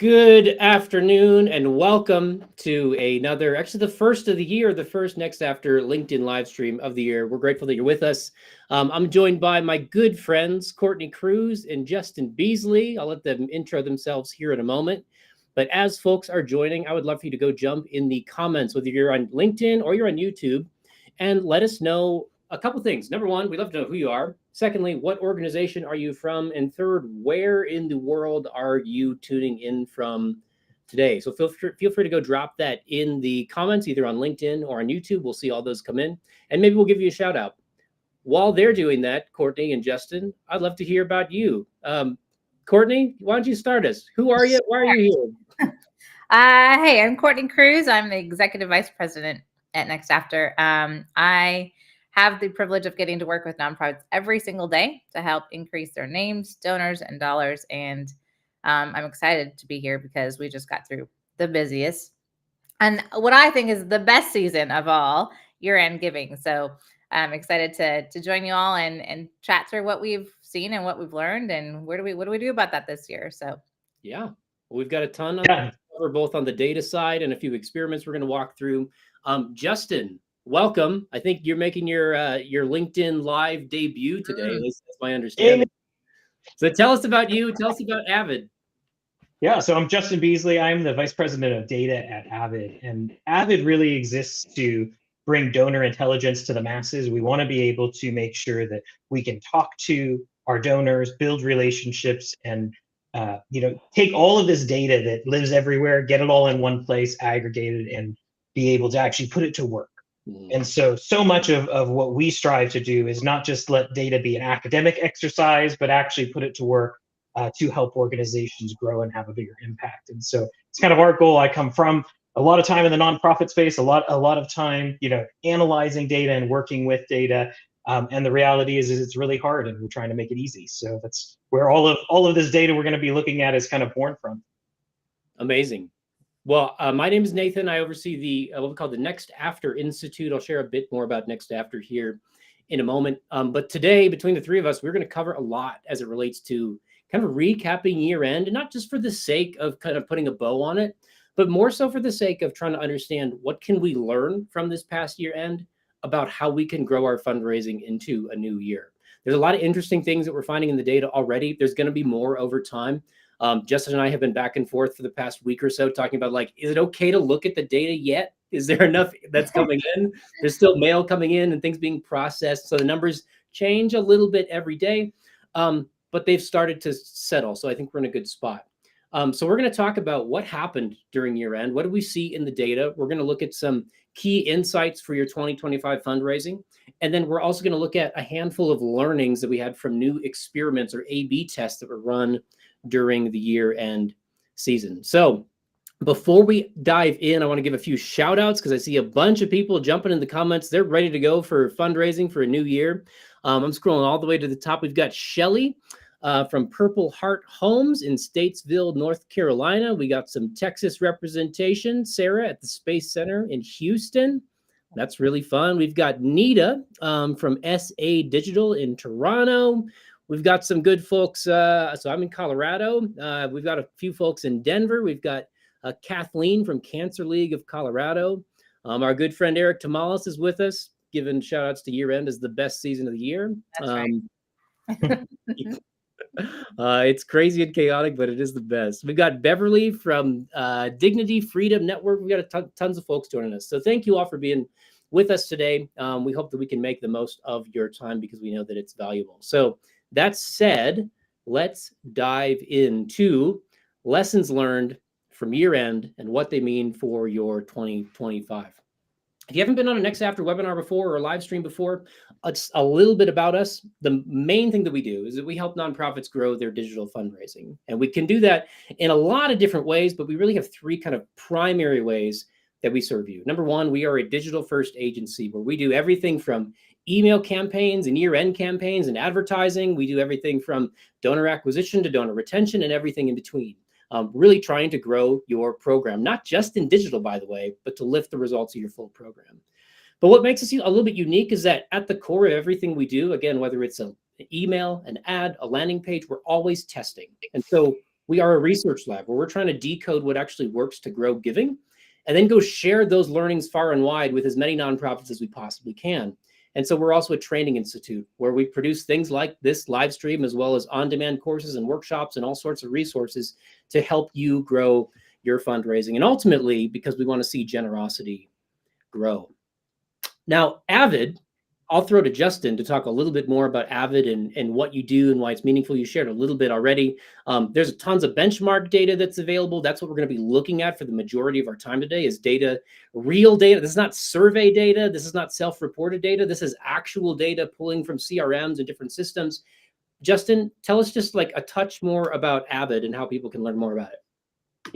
Good afternoon and welcome to actually the first of the year, the first next after LinkedIn live stream of the year. We're grateful that you're with us. I'm joined by my good friends, Courtney Cruz and Justin Beasley. I'll let them intro themselves here in a moment. But as folks are joining, I would love for you to go jump in the comments, whether you're on LinkedIn or you're on YouTube, and let us know a couple things. Number one, we'd love to know who you are. Secondly, what organization are you from? And third, where in the world are you tuning in from today? So feel free to go drop that in the comments, either on LinkedIn or on YouTube. We'll see all those come in, and maybe we'll give you a shout out. While they're doing that, Courtney and Justin, I'd love to hear about you. Courtney, why don't you start us? Who are you? Why are you here? Hey, I'm Courtney Cruz. I'm the Executive Vice President at Next After. I have the privilege of getting to work with nonprofits every single day to help increase their names, donors, and dollars. And I'm excited to be here because we just got through the busiest and what I think is the best season of all, year-end giving. So I'm excited to join you all and chat through what we've seen and what we've learned and what do we do about that this year. So yeah, well, we've got a ton on cover, both on the data side and a few experiments we're going to walk through. Justin, welcome. I think you're making your LinkedIn live debut today. At least that's my understanding. So tell us about you. Tell us about Avid. Yeah, so I'm Justin Beasley. I'm the Vice President of Data at Avid. And Avid really exists to bring donor intelligence to the masses. We want to be able to make sure that we can talk to our donors, build relationships, and take all of this data that lives everywhere, get it all in one place, aggregate it, and be able to actually put it to work. And so much of what we strive to do is not just let data be an academic exercise, but actually put it to work to help organizations grow and have a bigger impact. And so it's kind of our goal. I come from a lot of time in the nonprofit space, a lot of time, analyzing data and working with data. And the reality is it's really hard, and we're trying to make it easy. So that's where all of this data we're going to be looking at is kind of born from. Amazing. Well, my name is Nathan. I oversee the what we call the Next After Institute. I'll share a bit more about Next After here in a moment. But today, between the three of us, we're going to cover a lot as it relates to kind of recapping year end, and not just for the sake of kind of putting a bow on it, but more so for the sake of trying to understand what can we learn from this past year end about how we can grow our fundraising into a new year. There's a lot of interesting things that we're finding in the data already. There's going to be more over time. Justin and I have been back and forth for the past week or so talking about, like, is it okay to look at the data yet? Is there enough that's coming in? There's still mail coming in and things being processed. So the numbers change a little bit every day, but they've started to settle. So I think we're in a good spot. So we're going to talk about what happened during year end. What do we see in the data? We're going to look at some key insights for your 2025 fundraising. And then we're also going to look at a handful of learnings that we had from new experiments or A/B tests that were run during the year end season. So before we dive in, I want to give a few shout outs because I see a bunch of people jumping in the comments. They're ready to go for fundraising for a new year. I'm scrolling all the way to the top. We've got Shelly from Purple Heart Homes in Statesville, North Carolina. We got some Texas representation. Sarah at the Space Center in Houston. That's really fun. We've got Nita from SA Digital in Toronto. We've got some good folks. So I'm in Colorado. We've got a few folks in Denver. We've got Kathleen from Cancer League of Colorado. Our good friend Eric Tamales is with us, giving shout outs to year end as the best season of the year. that's right. It's crazy and chaotic, but it is the best. We've got Beverly from Dignity Freedom Network. We've got tons of folks joining us. So thank you all for being with us today. We hope that we can make the most of your time because we know that it's valuable. So that said, let's dive into lessons learned from year end and what they mean for your 2025. If you haven't been on a Next After webinar before or a live stream before, it's a little bit about us. The main thing that we do is that we help nonprofits grow their digital fundraising. And we can do that in a lot of different ways, but we really have three kind of primary ways that we serve you. Number one, we are a digital first agency where we do everything from email campaigns and year-end campaigns and advertising. We do everything from donor acquisition to donor retention and everything in between. Really trying to grow your program, not just in digital, by the way, but to lift the results of your full program. But what makes us a little bit unique is that at the core of everything we do, again, whether it's an email, an ad, a landing page, we're always testing. And so We are a research lab where we're trying to decode what actually works to grow giving and then go share those learnings far and wide with as many nonprofits as we possibly can. And so we're also a training institute where we produce things like this live stream, as well as on-demand courses and workshops and all sorts of resources to help you grow your fundraising. And ultimately, because we want to see generosity grow. Now, Avid, I'll throw to Justin to talk a little bit more about Avid and what you do and why it's meaningful. You shared a little bit already. There's tons of benchmark data that's available. That's what we're going to be looking at for the majority of our time today is data, real data. This is not survey data. This is not self-reported data. This is actual data pulling from CRMs and different systems. Justin, tell us just like a touch more about Avid and how people can learn more about it.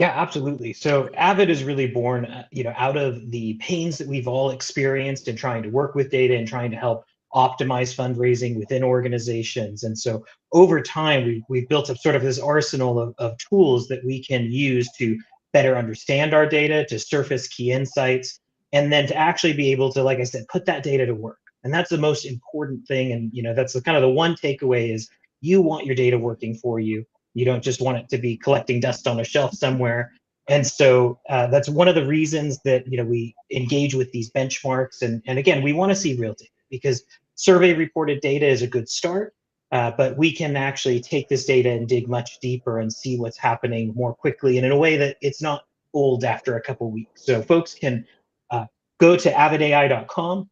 Yeah, absolutely. So Avid is really born, out of the pains that we've all experienced in trying to work with data and trying to help optimize fundraising within organizations. And so over time, we've built up sort of this arsenal of tools that we can use to better understand our data, to surface key insights, and then to actually be able to, like I said, put that data to work. And that's the most important thing. And that's the kind of the one takeaway is you want your data working for you. You don't just want it to be collecting dust on a shelf somewhere. And so that's one of the reasons that we engage with these benchmarks. And again, we want to see real data because survey reported data is a good start, but we can actually take this data and dig much deeper and see what's happening more quickly and in a way that it's not old after a couple weeks. So folks can go to avidai.com.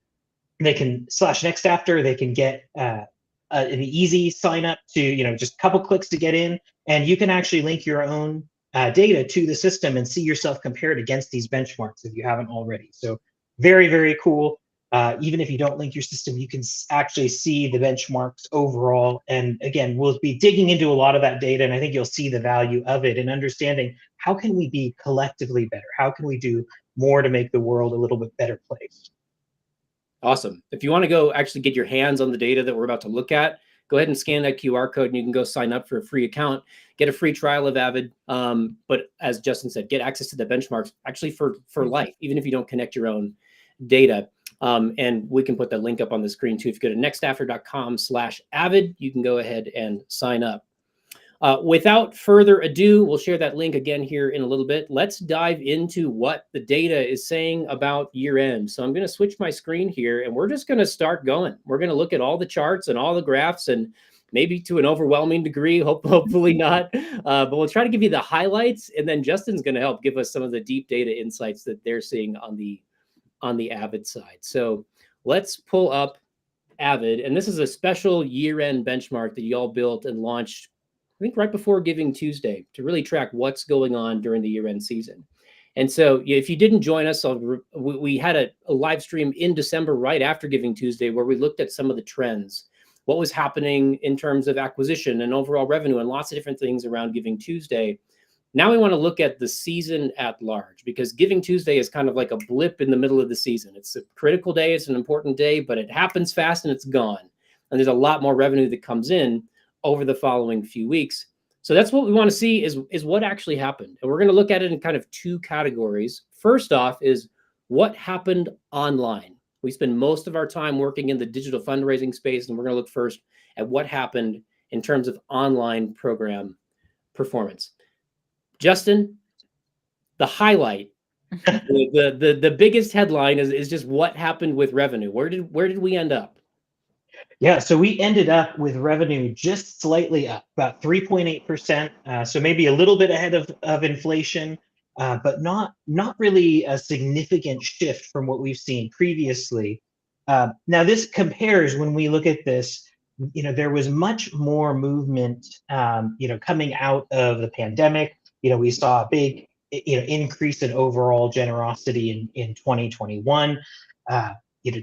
They can /nextafter. They can get an easy sign up to just a couple clicks to get in, and you can actually link your own data to the system and see yourself compared against these benchmarks if you haven't already. So very, very cool. Even if you don't link your system, you can actually see the benchmarks overall. And again, we'll be digging into a lot of that data, and I think you'll see the value of it and understanding how can we be collectively better? How can we do more to make the world a little bit better place? Awesome. If you want to go actually get your hands on the data that we're about to look at, go ahead and scan that QR code and you can go sign up for a free account, get a free trial of Avid. But as Justin said, get access to the benchmarks actually for life, even if you don't connect your own data. And we can put the link up on the screen too. If you go to nextafter.com/Avid, you can go ahead and sign up. Without further ado, we'll share that link again here in a little bit. Let's dive into what the data is saying about year end. So I'm going to switch my screen here and we're just going to start going. We're going to look at all the charts and all the graphs and maybe to an overwhelming degree, hopefully not. But we'll try to give you the highlights and then Justin's going to help give us some of the deep data insights that they're seeing on the Avid side. So let's pull up Avid. And this is a special year-end benchmark that y'all built and launched I think right before Giving Tuesday to really track what's going on during the year-end season. And so if you didn't join us, we had a live stream in December right after Giving Tuesday where we looked at some of the trends, what was happening in terms of acquisition and overall revenue and lots of different things around Giving Tuesday. Now we want to look at the season at large because Giving Tuesday is kind of like a blip in the middle of the season. It's a critical day, it's an important day, but it happens fast and it's gone. And there's a lot more revenue that comes in over the following few weeks. So that's what we want to see is what actually happened. And we're going to look at it in kind of two categories. First off is what happened online. We spend most of our time working in the digital fundraising space, and we're going to look first at what happened in terms of online program performance. Justin, the highlight, the biggest headline is just what happened with revenue. Where did we end up? Yeah, so we ended up with revenue just slightly up, about 3.8%. So maybe a little bit ahead of inflation, but not really a significant shift from what we've seen previously. Now this compares when we look at this, there was much more movement, coming out of the pandemic. We saw a big, increase in overall generosity in 2021.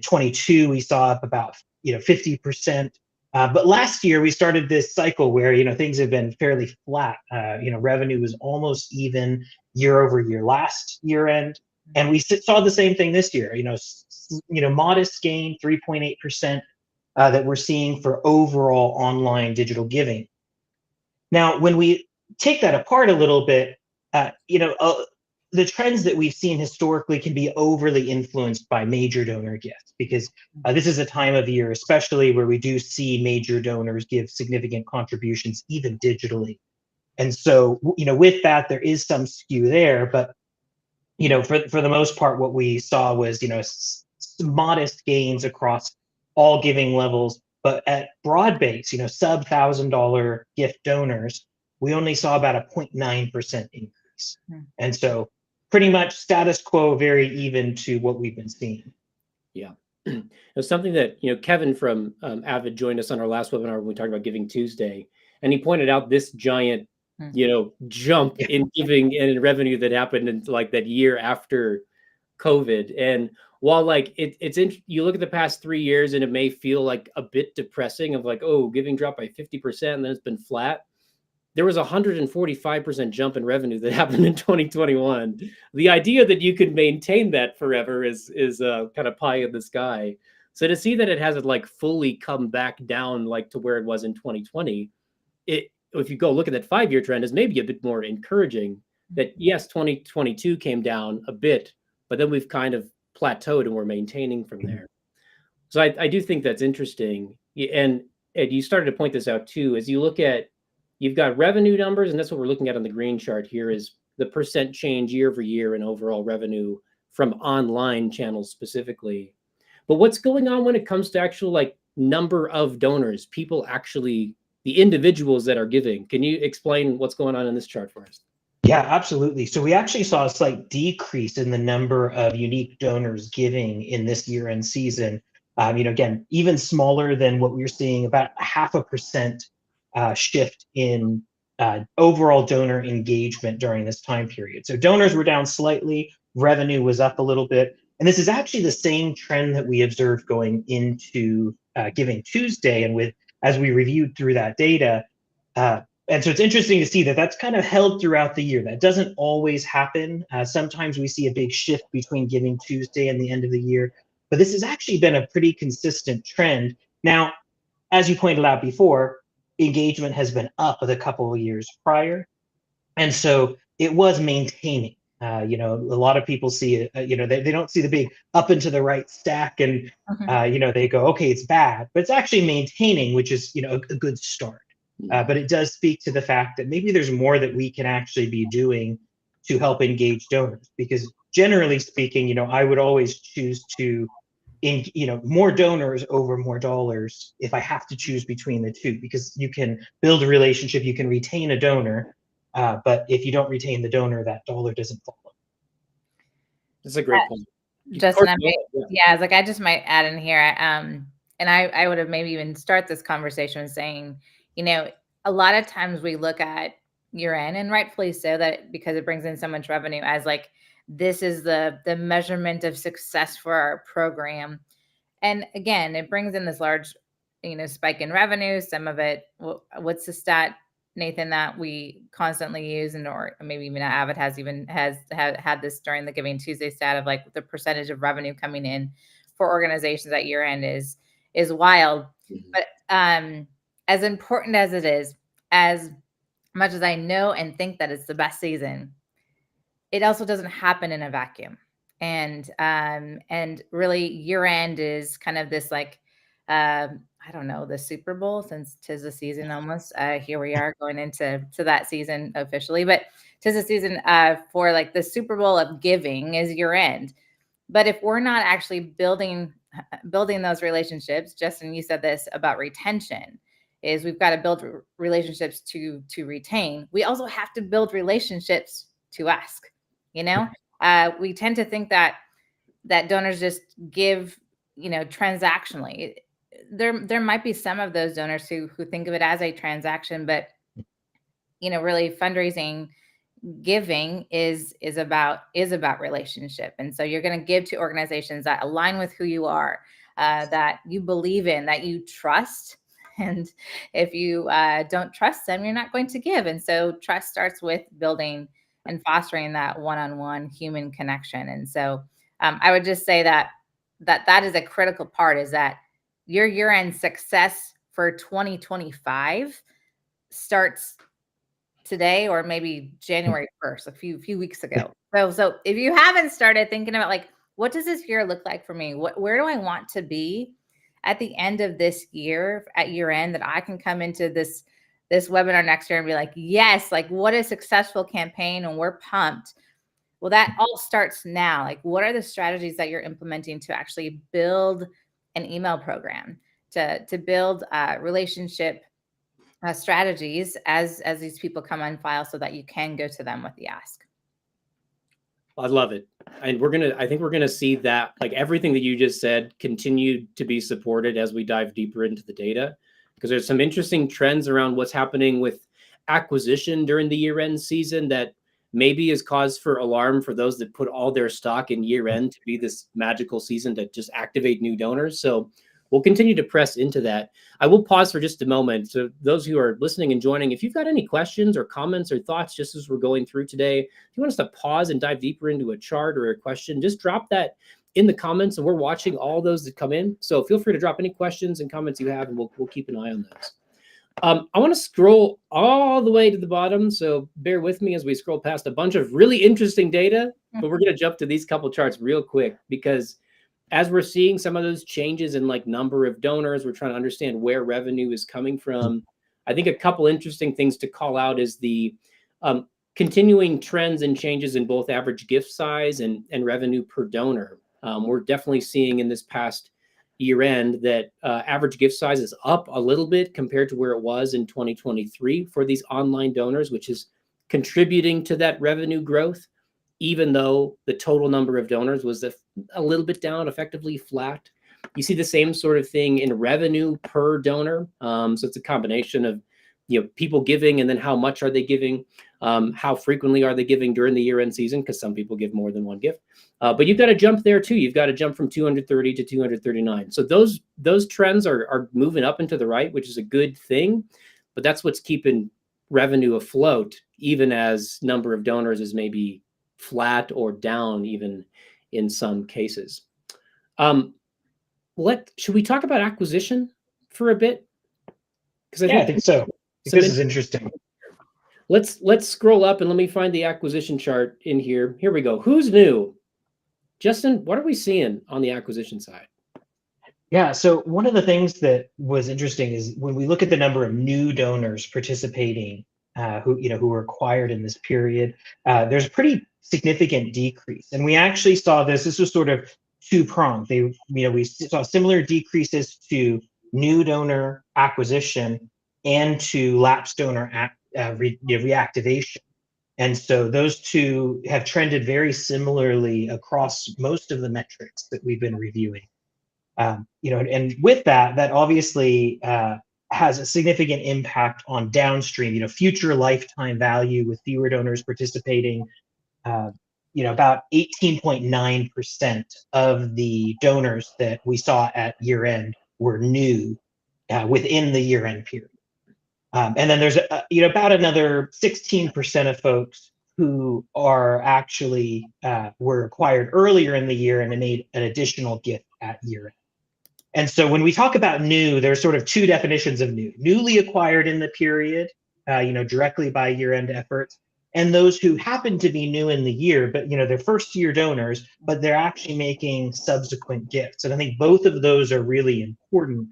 22 we saw up about 50%. But last year we started this cycle where things have been fairly flat. Revenue was almost even year over year last year end, and we saw the same thing this year. Modest gain, 3.8% that we're seeing for overall online digital giving. Now, when we take that apart a little bit, the trends that we've seen historically can be overly influenced by major donor gifts because this is a time of year, especially where we do see major donors give significant contributions, even digitally. And so, with that, there is some skew there, but for the most part, what we saw was, modest gains across all giving levels, but at broad base, sub $1,000 gift donors, we only saw about a 0.9% increase. And so pretty much status quo, very even to what we've been seeing. Yeah. It was something that, Kevin from Avid joined us on our last webinar when we talked about Giving Tuesday, and he pointed out this giant, jump in giving and in revenue that happened in like that year after COVID. And while like you look at the past 3 years and it may feel like a bit depressing of like, oh, giving dropped by 50% and then it's been flat. There was a 145% jump in revenue that happened in 2021. The idea that you could maintain that forever is kind of pie in the sky. So to see that it hasn't like fully come back down like to where it was in 2020, if you go look at that 5-year trend, is maybe a bit more encouraging. That yes, 2022 came down a bit, but then we've kind of plateaued and we're maintaining from there. So I do think that's interesting. And you started to point this out too, as you look at, you've got revenue numbers, and that's what we're looking at on the green chart here is the percent change year over year in overall revenue from online channels specifically. But what's going on when it comes to actual like number of donors, people actually, the individuals that are giving? Can you explain what's going on in this chart for us? Yeah, absolutely. So we actually saw a slight decrease in the number of unique donors giving in this year-end season. Again, even smaller than what we were seeing, about 0.5% shift in overall donor engagement during this time period. So donors were down slightly, revenue was up a little bit. And this is actually the same trend that we observed going into Giving Tuesday. And as we reviewed through that data, and so it's interesting to see that that's kind of held throughout the year. That doesn't always happen. Sometimes we see a big shift between Giving Tuesday and the end of the year, but this has actually been a pretty consistent trend. Now, as you pointed out before, engagement has been up the couple of years prior. And so it was maintaining. A lot of people see it, they don't see the big up and to the right stack and, they go, okay, it's bad, but it's actually maintaining, which is, a good start. But it does speak to the fact that maybe there's more that we can actually be doing to help engage donors. Because generally speaking, I would always choose to, more donors over more dollars if I have to choose between the two, because you can build a relationship, you can retain a donor, but if you don't retain the donor, that dollar doesn't follow. That's a great point. Justin, I just might add in here, and I would have maybe even start this conversation saying, a lot of times we look at year-end, and rightfully so, that because it brings in so much revenue, as like this is the measurement of success for our program. And again, it brings in this large, spike in revenue. Some of it, what's the stat, Nathan, that we constantly use, and or maybe even Avid has had this during the Giving Tuesday stat of like the percentage of revenue coming in for organizations at year end is wild. But as important as it is, as much as I know and think that it's the best season, it also doesn't happen in a vacuum. And really year end is kind of this like, I don't know, the Super Bowl, since 'tis the season almost. Here we are going into that season officially, but 'tis a season for like the Super Bowl of giving is year end. But if we're not actually building those relationships, Justin, you said this about retention, is we've got to build relationships to retain. We also have to build relationships to ask. We tend to think that donors just give, transactionally. There might be some of those donors who think of it as a transaction, but really fundraising, giving is about relationship. And so you're going to give to organizations that align with who you are, that you believe in, that you trust. And if you don't trust them, you're not going to give. And so trust starts with building and fostering that one-on-one human connection. And so I would just say that is a critical part, is that your year-end success for 2025 starts today, or maybe January 1st, a few weeks ago. So if you haven't started thinking about like, what does this year look like for me? Where do I want to be at the end of this year, at year end, that I can come into this this webinar next year and be like, yes, like what a successful campaign, and we're pumped. Well, that all starts now. Like, what are the strategies that you're implementing to actually build an email program, to build relationship strategies as these people come on file, so that you can go to them with the ask? I love it. And I think we're gonna see that, like everything that you just said, continue to be supported as we dive deeper into the data, because there's some interesting trends around what's happening with acquisition during the year-end season that maybe is cause for alarm for those that put all their stock in year-end to be this magical season to just activate new donors. So we'll continue to press into that. I will pause for just a moment. So those who are listening and joining, if you've got any questions or comments or thoughts just as we're going through today, if you want us to pause and dive deeper into a chart or a question, just drop that in the comments, and we're watching all those that come in. So feel free to drop any questions and comments you have, and we'll keep an eye on those. I want to scroll all the way to the bottom, so bear with me as we scroll past a bunch of really interesting data, but we're going to jump to these couple charts real quick, because as we're seeing some of those changes in like number of donors, we're trying to understand where revenue is coming from. I think a couple interesting things to call out is the continuing trends and changes in both average gift size and revenue per donor. We're definitely seeing in this past year end that average gift size is up a little bit compared to where it was in 2023 for these online donors, which is contributing to that revenue growth, even though the total number of donors was a little bit down, effectively flat. You see the same sort of thing in revenue per donor. So it's a combination of people giving, and then how much are they giving, how frequently are they giving during the year-end season, because some people give more than one gift. But you've got to jump there too. You've got to jump from 230 to 239. So those trends are moving up and to the right, which is a good thing. But that's what's keeping revenue afloat, even as number of donors is maybe flat or down, even in some cases. Should we talk about acquisition for a bit? Because I think so. This is interesting. Let's scroll up and let me find the acquisition chart in here. Here we go. Who's new? Justin, what are we seeing on the acquisition side? Yeah, so one of the things that was interesting is when we look at the number of new donors participating, who were acquired in this period, there's a pretty significant decrease, and we actually saw this. This was sort of two-pronged. We saw similar decreases to new donor acquisition and to lapsed donor reactivation. And so those two have trended very similarly across most of the metrics that we've been reviewing. And with that obviously has a significant impact on downstream, future lifetime value with fewer donors participating. About 18.9% of the donors that we saw at year end were new within the year end period. And then there's about another 16% of folks who are actually were acquired earlier in the year and made an additional gift at year end. And so when we talk about new, there's sort of two definitions of new: newly acquired in the period, directly by year end efforts, and those who happen to be new in the year, but they're first year donors, but they're actually making subsequent gifts. And I think both of those are really important.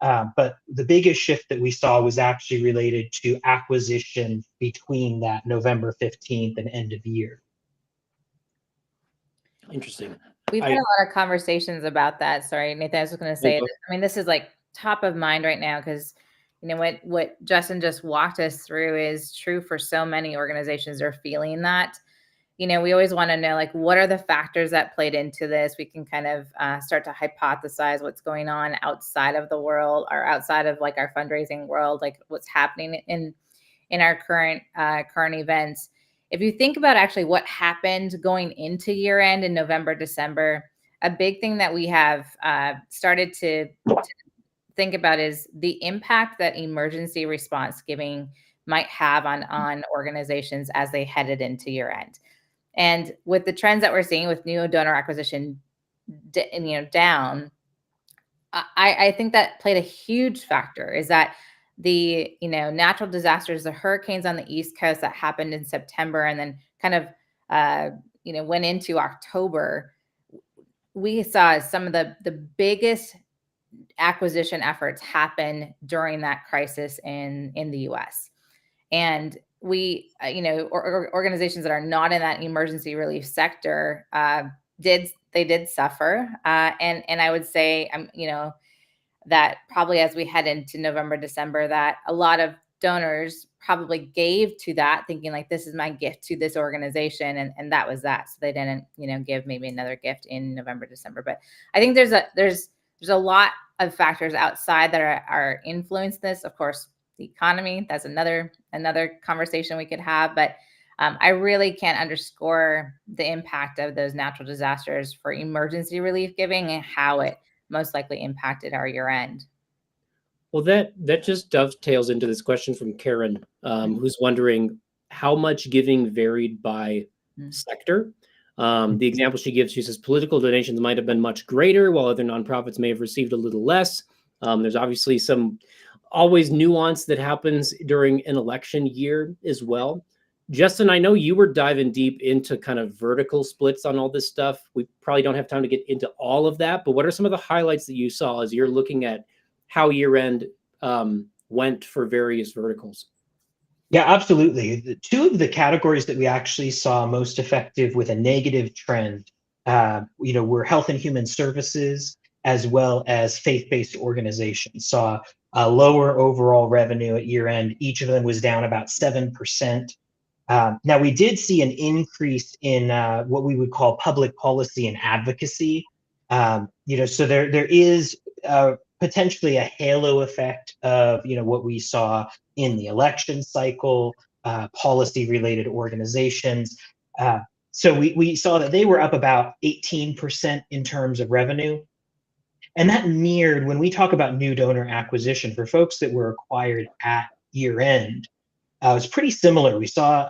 But the biggest shift that we saw was actually related to acquisition between that November 15th and end of year. Interesting. We've had a lot of conversations about that. Sorry, Nathan, I was just going to say, this is like top of mind right now, because what Justin just walked us through is true for so many organizations. Are feeling that. We always want to know, like, what are the factors that played into this? We can kind of start to hypothesize what's going on outside of the world, or outside of like our fundraising world, like what's happening in our current events. If you think about actually what happened going into year end in November, December, a big thing that we have started to think about is the impact that emergency response giving might have on organizations as they headed into year end. And with the trends that we're seeing with new donor acquisition, down, I think that played a huge factor. Is that the natural disasters, the hurricanes on the East Coast that happened in September, and then kind of went into October. We saw some of the biggest acquisition efforts happen during that crisis in the US. And we, organizations that are not in that emergency relief sector did suffer. And I would say, that probably as we head into November, December, that a lot of donors probably gave to that thinking like, this is my gift to this organization. And that was that. So they didn't, give maybe another gift in November, December. But I think there's a lot of factors outside that are influencing this. Of course, the economy, that's another conversation we could have. But I really can't underscore the impact of those natural disasters for emergency relief giving and how it most likely impacted our year end. Well, that just dovetails into this question from Karen, who's wondering how much giving varied by sector. The example she gives, she says political donations might have been much greater, while other nonprofits may have received a little less. There's obviously some always nuance that happens during an election year as well. Justin, I know you were diving deep into kind of vertical splits on all this stuff. We probably don't have time to get into all of that, but what are some of the highlights that you saw as you're looking at how year end went for various verticals? Yeah, absolutely. Two of the categories that we actually saw most effective with a negative trend, were health and human services as well as faith-based organizations. Saw a lower overall revenue at year end. Each of them was down about 7%. Now, we did see an increase in what we would call public policy and advocacy. So there is potentially a halo effect of what we saw in the election cycle, policy-related organizations. So we saw that they were up about 18% in terms of revenue. And that mirrored when we talk about new donor acquisition for folks that were acquired at year end. It was pretty similar. We saw,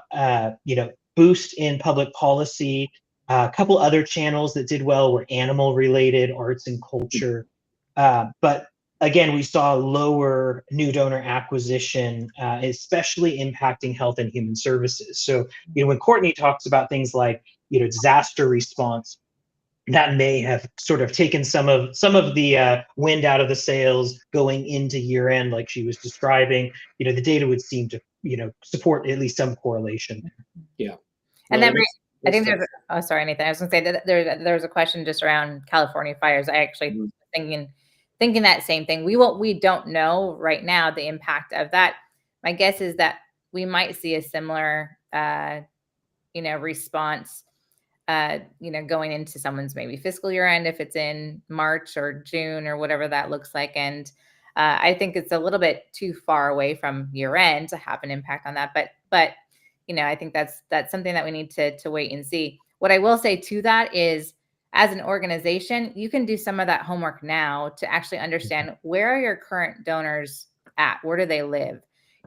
boost in public policy. A couple other channels that did well were animal related, arts and culture. But again, we saw lower new donor acquisition, especially impacting health and human services. So, when Courtney talks about things like, disaster response, that may have sort of taken some of the wind out of the sails going into year end, like she was describing. The data would seem to support at least some correlation. Yeah, and then I think there's. Oh, sorry, Nathan. I was going to say that there's a question just around California fires. I actually thinking that same thing. We don't know right now the impact of that. My guess is that we might see a similar response. Going into someone's maybe fiscal year end, if it's in March or June or whatever that looks like. And I think it's a little bit too far away from year end to have an impact on that. But I think that's something that we need to wait and see. What I will say to that is, as an organization, you can do some of that homework now to actually understand where are your current donors at? Where do they live?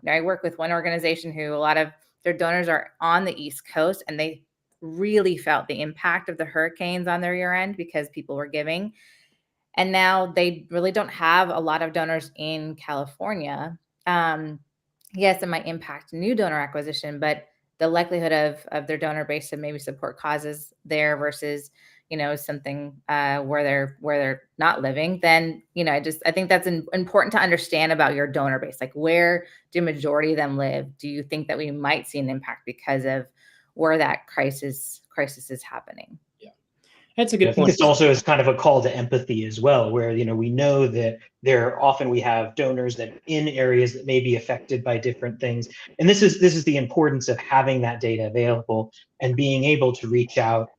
I work with one organization who a lot of their donors are on the East Coast, and they really felt the impact of the hurricanes on their year end because people were giving. And now they really don't have a lot of donors in California. Yes, it might impact new donor acquisition, but the likelihood of their donor base to maybe support causes there versus, something where they're not living, then, I think that's important to understand about your donor base. Like, where do majority of them live? Do you think that we might see an impact because of where that crisis is happening? Yeah, that's a good point. I think this also is kind of a call to empathy as well, where we know that we have donors that in areas that may be affected by different things, and this is the importance of having that data available and being able to reach out.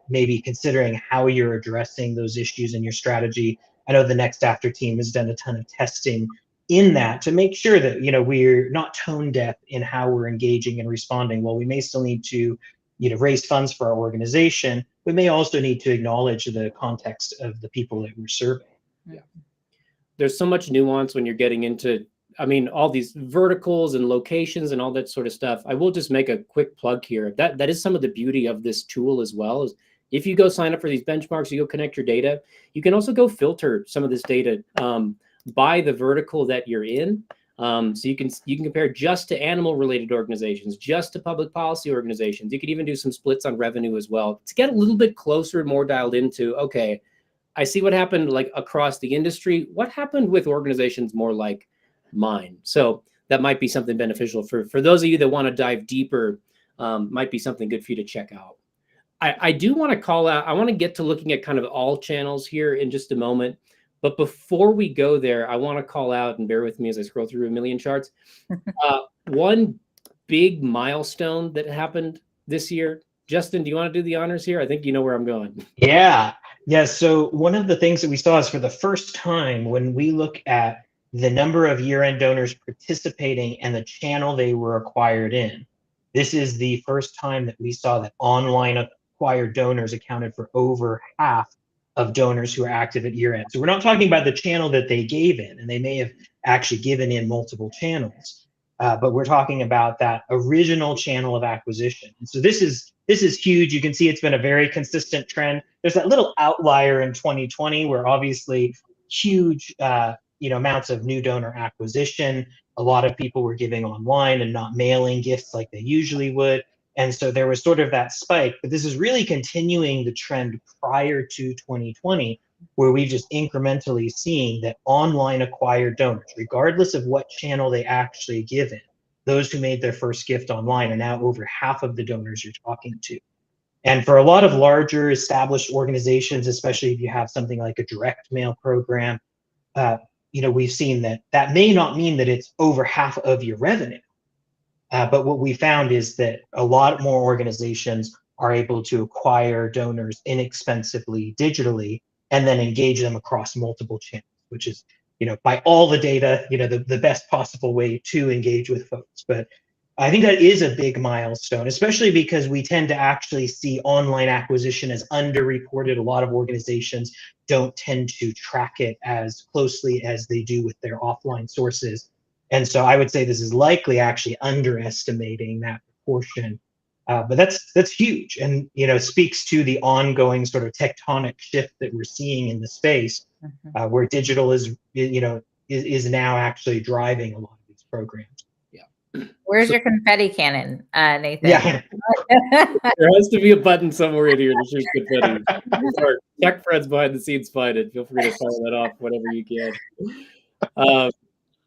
Maybe considering how you're addressing those issues in your strategy. I know the Next After team has done a ton of testing in that to make sure that we're not tone deaf in how we're engaging and responding. While we may still need to raise funds for our organization, we may also need to acknowledge the context of the people that we're serving. Yeah, there's so much nuance when you're getting into all these verticals and locations and all that sort of stuff. I will just make a quick plug here. That is some of the beauty of this tool as well. Is if you go sign up for these benchmarks, you go connect your data, you can also go filter some of this data by the vertical that you're in. So you can compare just to animal related organizations, just to public policy organizations. You could even do some splits on revenue as well to get a little bit closer and more dialed into, okay, I see what happened like across the industry. What happened with organizations more like mine? So that might be something beneficial for those of you that want to dive deeper. Might be something good for you to check out. I do want to call out, I want to get to looking at kind of all channels here in just a moment. But before we go there, I want to call out, and bear with me as I scroll through a million charts. One big milestone that happened this year. Justin, do you want to do the honors here? I think you know where I'm going. Yeah. Yeah. So one of the things that we saw is for the first time when we look at the number of year-end donors participating and the channel they were acquired in, this is the first time that we saw that online acquired donors accounted for over half of donors who are active at year-end. So we're not talking about the channel that they gave in, and they may have actually given in multiple channels, but we're talking about that original channel of acquisition. And so this is huge. You can see it's been a very consistent trend. There's that little outlier in 2020 where obviously huge amounts of new donor acquisition. A lot of people were giving online and not mailing gifts like they usually would. And so there was sort of that spike, but this is really continuing the trend prior to 2020, where we've just incrementally seen that online acquired donors, regardless of what channel they actually give in, those who made their first gift online are now over half of the donors you're talking to. And for a lot of larger established organizations, especially if you have something like a direct mail program, we've seen that may not mean that it's over half of your revenue. But what we found is that a lot more organizations are able to acquire donors inexpensively digitally and then engage them across multiple channels, which is, by all the data, the best possible way to engage with folks. But I think that is a big milestone, especially because we tend to actually see online acquisition as underreported. A lot of organizations don't tend to track it as closely as they do with their offline sources. And so I would say this is likely actually underestimating that proportion. But that's huge, and speaks to the ongoing sort of tectonic shift that we're seeing in the space, where digital is now actually driving a lot of these programs. Where's your confetti cannon, Nathan? Yeah. There has to be a button somewhere in here to shoot confetti. Our tech friends behind the scenes find it. Feel free to fire that off whenever you can.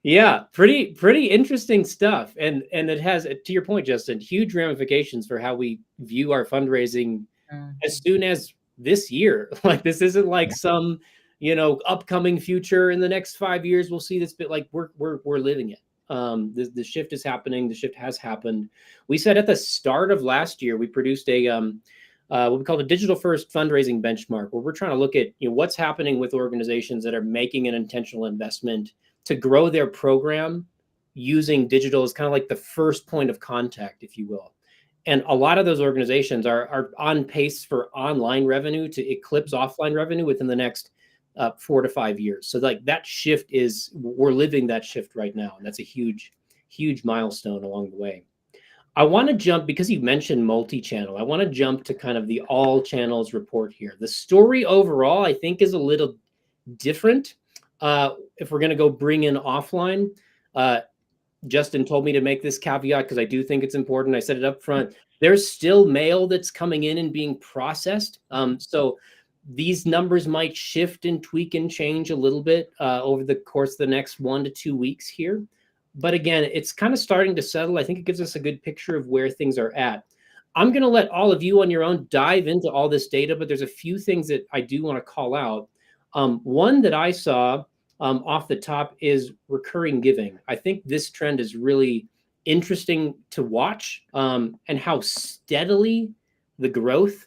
Yeah, pretty interesting stuff. And it has, to your point, Justin, huge ramifications for how we view our fundraising as soon as this year. Like, this isn't like some, upcoming future in the next 5 years. We'll see this bit, like we're living it. The shift is happening. The shift has happened. We said at the start of last year, we produced a what we call a digital first fundraising benchmark, where we're trying to look at what's happening with organizations that are making an intentional investment to grow their program using digital as kind of like the first point of contact, if you will. And a lot of those organizations are on pace for online revenue to eclipse offline revenue within the next 4 to 5 years. So like that shift we're living that shift right now. And that's a huge, huge milestone along the way. I want to jump, because you mentioned multi-channel, I want to jump to kind of the all channels report here. The story overall, I think, is a little different. If we're going to go bring in offline, Justin told me to make this caveat because I do think it's important. I said it up front. There's still mail that's coming in and being processed. So these numbers might shift and tweak and change a little bit over the course of the next 1 to 2 weeks here. But again, it's kind of starting to settle. I think it gives us a good picture of where things are at. I'm going to let all of you on your own dive into all this data, but there's a few things that I do want to call out. One that I saw off the top is recurring giving. I think this trend is really interesting to watch, and how steadily the growth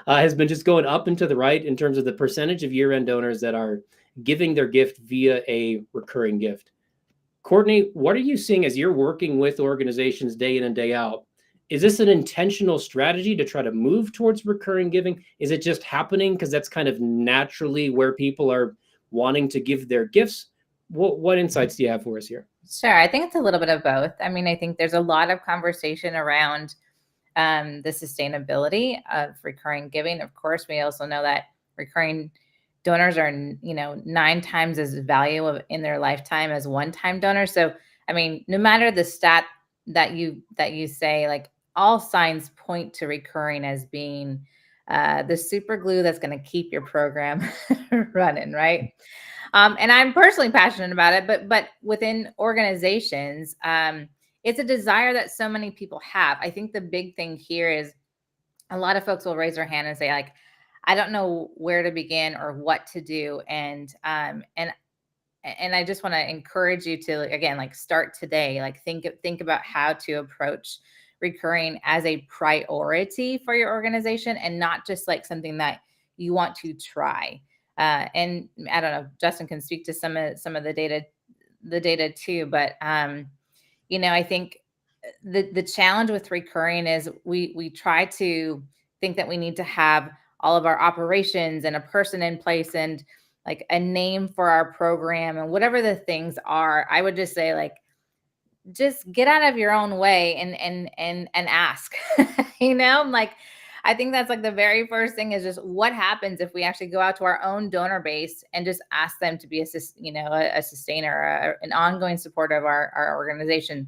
has been just going up and to the right in terms of the percentage of year-end donors that are giving their gift via a recurring gift. Courtney, what are you seeing as you're working with organizations day in and day out? Is this an intentional strategy to try to move towards recurring giving? Is it just happening because that's kind of naturally where people are wanting to give their gifts? What insights do you have for us here? Sure. I think it's a little bit of both. I mean, I think there's a lot of conversation around the sustainability of recurring giving. Of course, we also know that recurring donors are, 9 times as value in their lifetime as one-time donors. So, I mean, no matter the stat that you say, like, all signs point to recurring as being the super glue that's going to keep your program running, right? And I'm personally passionate about it, but within organizations, it's a desire that so many people have. I think the big thing here is a lot of folks will raise their hand and say, like, I don't know where to begin or what to do. And I just want to encourage you to, again, like, start today. Like, think about how to approach recurring as a priority for your organization, and not just like something that you want to try. And I don't know, Justin can speak to some of the data too. But I think the challenge with recurring is we try to think that we need to have all of our operations and a person in place and like a name for our program and whatever the things are. I would just say, like, just get out of your own way and ask. Like, I think that's like the very first thing is just what happens if we actually go out to our own donor base and just ask them to be a sustainer, an ongoing supporter of our organization.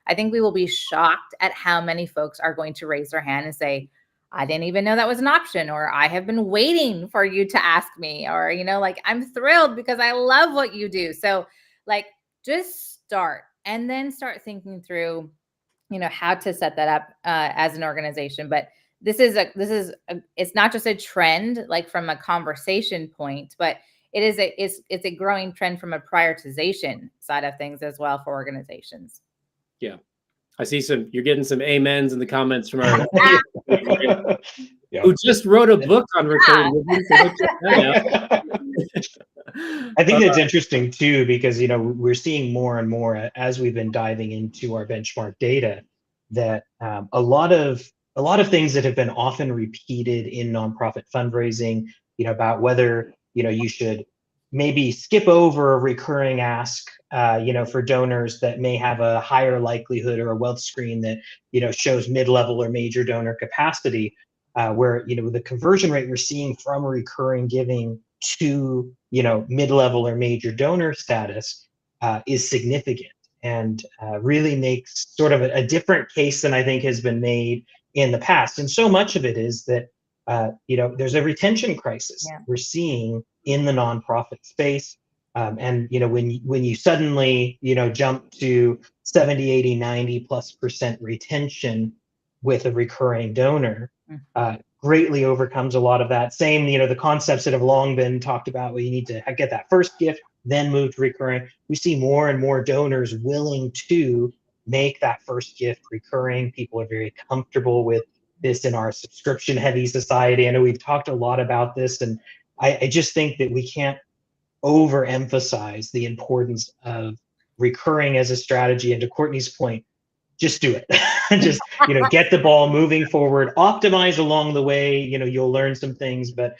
I think we will be shocked at how many folks are going to raise their hand and say, I didn't even know that was an option, or I have been waiting for you to ask me, or, like, I'm thrilled because I love what you do. So, like, just start and then start thinking through, how to set that up as an organization. But it's not just a trend, like from a conversation point, but it's a growing trend from a prioritization side of things as well for organizations. Yeah. I see you're getting some amens in the comments from our who just wrote a book on recurring. I think it's interesting too, because we're seeing more and more as we've been diving into our benchmark data that a lot of things that have been often repeated in nonprofit fundraising, about whether you should maybe skip over a recurring ask, for donors that may have a higher likelihood, or a wealth screen that shows mid-level or major donor capacity, where the conversion rate we're seeing from recurring giving to mid-level or major donor status is significant, and really makes sort of a different case than I think has been made in the past. And so much of it is that there's a retention crisis we're seeing in the nonprofit space. And when you suddenly jump to 70, 80, 90+% retention with a recurring donor, greatly overcomes a lot of that. Same, the concepts that have long been talked about, where you need to get that first gift, then move to recurring. We see more and more donors willing to make that first gift recurring. People are very comfortable with this in our subscription heavy society. I know we've talked a lot about this, and I just think that we can't overemphasize the importance of recurring as a strategy. And to Courtney's point, just do it. Just get the ball moving forward, optimize along the way. You'll learn some things, but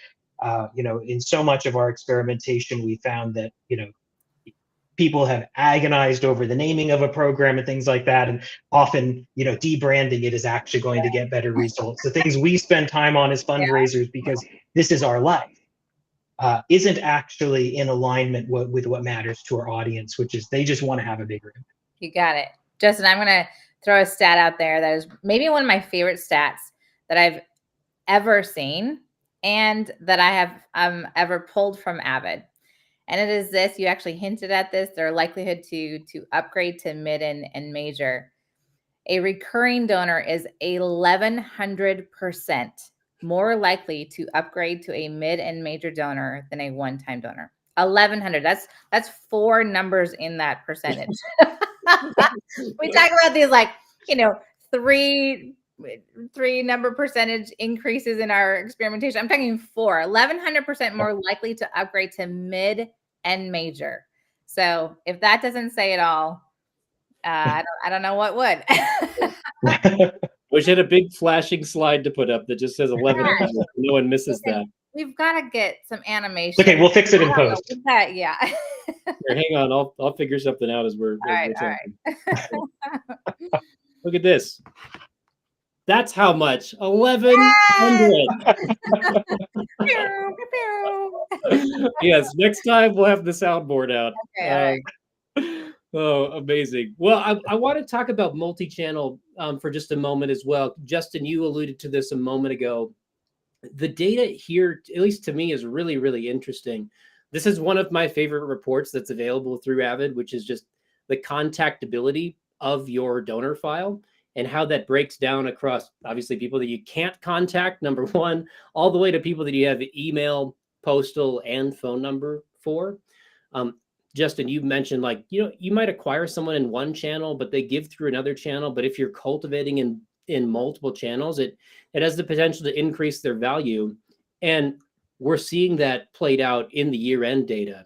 in so much of our experimentation, we found that people have agonized over the naming of a program and things like that, and often debranding it is actually going to get better results. The things we spend time on as fundraisers, because this is our life, isn't actually in alignment with what matters to our audience, which is they just want to have a bigger impact. You got it. Justin, I'm going to throw a stat out there that is maybe one of my favorite stats that I've ever seen and that I have ever pulled from Avid. And it is this: you actually hinted at this, their likelihood to upgrade to mid and major. A recurring donor is 1,100% more likely to upgrade to a mid and major donor than a one-time donor. 1,100. That's 4 numbers in that percentage. We talk about these like, three number percentage increases in our experimentation. I'm talking 4. 1,100% more likely to upgrade to mid and major. So if that doesn't say it all, I don't know what would. Wish I had a big flashing slide to put up that just says 1,100. No one misses that. We've got to get some animation. Okay, we'll fix it in post. Yeah. Here, hang on, I'll figure something out as we're. All right. Look at this. That's how much. 1,100. Yes. Next time we'll have the soundboard out. Okay. Oh, amazing. Well, I want to talk about multi-channel for just a moment as well. Justin, you alluded to this a moment ago. The data here, at least to me, is really, really interesting. This is one of my favorite reports that's available through Avid, which is just the contactability of your donor file and how that breaks down across obviously people that you can't contact, number one, all the way to people that you have email, postal, and phone number for. Um, Justin, you mentioned like, you might acquire someone in one channel, but they give through another channel. But if you're cultivating in multiple channels, it has the potential to increase their value. And we're seeing that played out in the year-end data.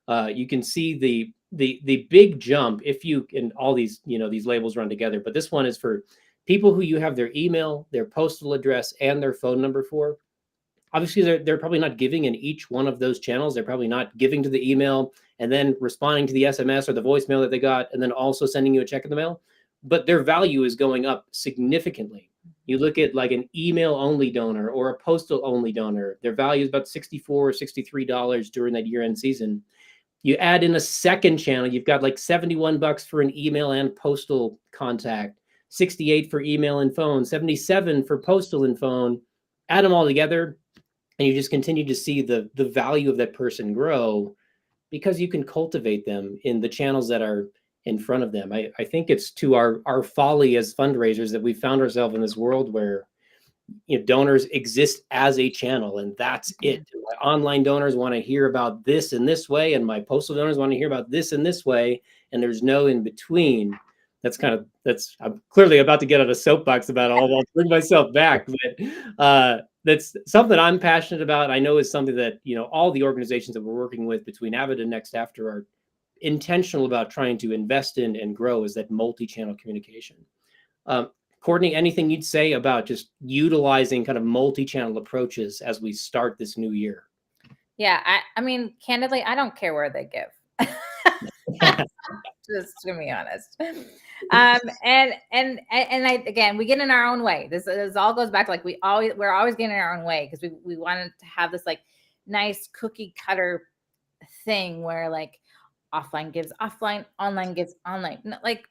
You can see the big jump if you, and all these, these labels run together, but this one is for people who you have their email, their postal address, and their phone number for. Obviously, they're probably not giving in each one of those channels. They're probably not giving to the email and then responding to the SMS or the voicemail that they got, and then also sending you a check in the mail. But their value is going up significantly. You look at like an email only donor or a postal only donor, their value is about $64 or $63 during that year end season. You add in a second channel, you've got like $71 for an email and postal contact, 68 for email and phone, 77 for postal and phone. Add them all together, and you just continue to see the value of that person grow because you can cultivate them in the channels that are in front of them. I think it's to our folly as fundraisers that we found ourselves in this world where donors exist as a channel, and that's it. My online donors want to hear about this in this way, and my postal donors want to hear about this in this way, and there's no in between. I'm clearly about to get on a soapbox about all. I'll bring myself back, but that's something I'm passionate about. I know is something that all the organizations that we're working with between Avid and Next After are intentional about trying to invest in and grow, is that multi-channel communication. Courtney, anything you'd say about just utilizing kind of multi-channel approaches as we start this new year? Yeah, I mean, candidly, I don't care where they give. Just to be honest. And again, we get in our own way. This all goes back to like we're always getting in our own way because we wanted to have this like nice cookie cutter thing where like offline gives offline, online gives online. Like